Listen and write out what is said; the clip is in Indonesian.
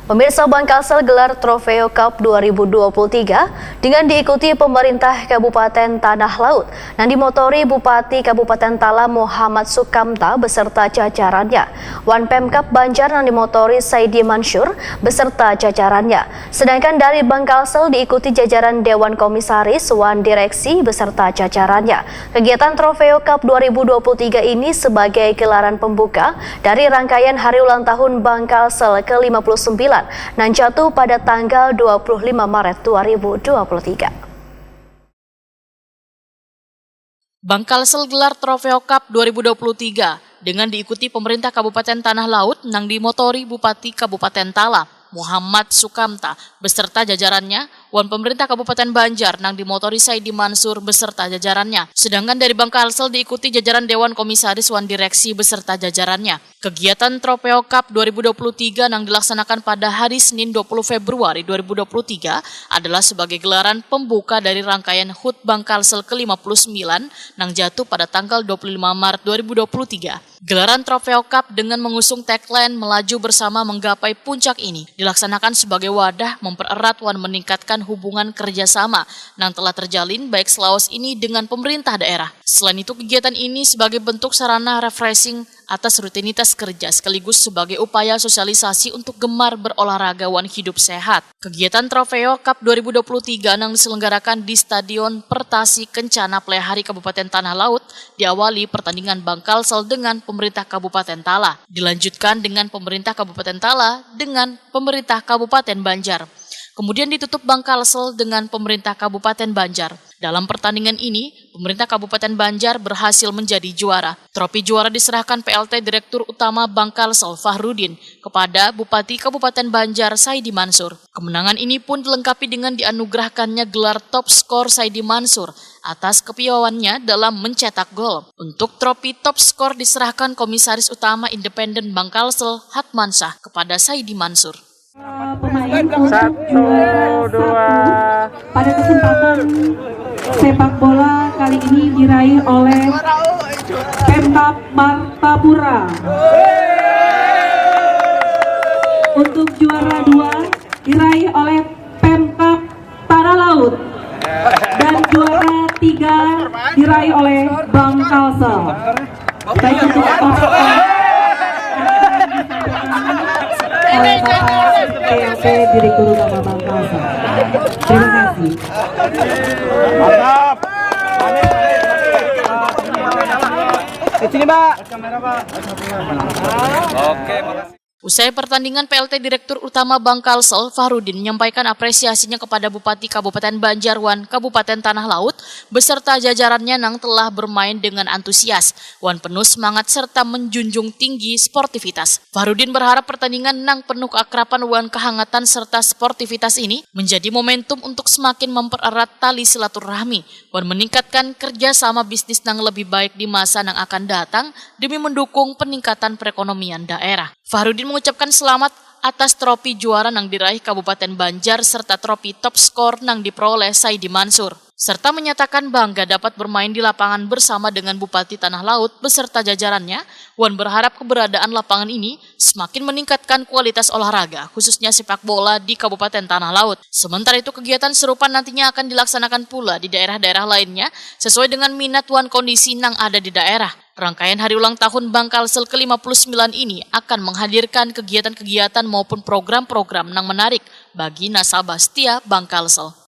Pemirsa, Bangkalsel gelar Trofeo Cup 2023 dengan diikuti pemerintah Kabupaten Tanah Laut yang dimotori Bupati Kabupaten Tala Muhammad Sukamta beserta jajarannya. Wan Pemkab Banjar yang dimotori Saidi Mansur beserta jajarannya. Sedangkan dari Bangkalsel diikuti jajaran Dewan Komisaris, Wan Direksi beserta jajarannya. Kegiatan Trofeo Cup 2023 ini sebagai gelaran pembuka dari rangkaian hari ulang tahun Bangkalsel ke-59 dan jatuh pada tanggal 25 Maret 2023. Bangkalsel gelar Trofeo Cup 2023 dengan diikuti pemerintah Kabupaten Tanah Laut nang dimotori Bupati Kabupaten Tala Muhammad Sukamta beserta jajarannya, Wan pemerintah Kabupaten Banjar nang dimotori Saidi Mansur beserta jajarannya. Sedangkan dari Bangkalsel diikuti jajaran Dewan Komisaris, Wan Direksi beserta jajarannya. Kegiatan Trofeo Cup 2023 nang dilaksanakan pada hari Senin 20 Februari 2023 adalah sebagai gelaran pembuka dari rangkaian HUT Bangkalsel ke-59 nang jatuh pada tanggal 25 Maret 2023. Gelaran Trofeo Cup dengan mengusung tagline "Melaju Bersama Menggapai Puncak" ini dilaksanakan sebagai wadah mempererat wan meningkatkan hubungan kerjasama yang telah terjalin baik selawas ini dengan pemerintah daerah. Selain itu, kegiatan ini sebagai bentuk sarana refreshing atas rutinitas kerja sekaligus sebagai upaya sosialisasi untuk gemar berolahraga wan hidup sehat. Kegiatan Trofeo Cup 2023 yang diselenggarakan di Stadion Pertasi Kencana Plehari Kabupaten Tanah Laut diawali pertandingan Bangkalsel dengan pemerintah Kabupaten Tala. Dilanjutkan dengan pemerintah Kabupaten Tala dengan pemerintah Kabupaten Banjar. Kemudian ditutup Bangkalsel dengan pemerintah Kabupaten Banjar. Dalam pertandingan ini, pemerintah Kabupaten Banjar berhasil menjadi juara. Trofi juara diserahkan PLT Direktur Utama Bangkalsel Fahrudin kepada Bupati Kabupaten Banjar Saidi Mansur. Kemenangan ini pun dilengkapi dengan dianugerahkannya gelar Top Skor Saidi Mansur atas kepiawaiannya dalam mencetak gol. Untuk trofi Top Skor diserahkan Komisaris Utama Independen Bangkalsel Hatmansyah kepada Saidi Mansur. Pemain untuk juara 1 pada kesempatan sepak bola kali ini diraih oleh Pemkab Martapura. Untuk juara 2 diraih oleh Pemkab Tanah Laut dan juara 3 diraih oleh Bangkalsel. Baik untuk oleh Bapak PLT Direktur Utama Bangkalsel. Terima kasih. Mantap. Sini, Mbak. Oke, makasih. Usai pertandingan, PLT Direktur Utama Bangkalsel Fahrudin menyampaikan apresiasinya kepada Bupati Kabupaten Banjar Wan Kabupaten Tanah Laut beserta jajarannya yang telah bermain dengan antusias, wan penuh semangat serta menjunjung tinggi sportivitas. Fahrudin berharap pertandingan nang penuh keakraban wan kehangatan serta sportivitas ini menjadi momentum untuk semakin mempererat tali silaturahmi wan meningkatkan kerjasama bisnis nang lebih baik di masa yang akan datang demi mendukung peningkatan perekonomian daerah. Fahrudin mengucapkan selamat atas trofi juara yang diraih Kabupaten Banjar serta trofi top skor yang diperoleh Saidi Mansur. Serta menyatakan bangga dapat bermain di lapangan bersama dengan Bupati Tanah Laut beserta jajarannya. Wan berharap keberadaan lapangan ini semakin meningkatkan kualitas olahraga, khususnya sepak bola di Kabupaten Tanah Laut. Sementara itu, kegiatan serupa nantinya akan dilaksanakan pula di daerah-daerah lainnya sesuai dengan minat wan kondisi yang ada di daerah. Rangkaian hari ulang tahun Bangkalsel ke-59 ini akan menghadirkan kegiatan-kegiatan maupun program-program yang menarik bagi nasabah setia Bangkalsel.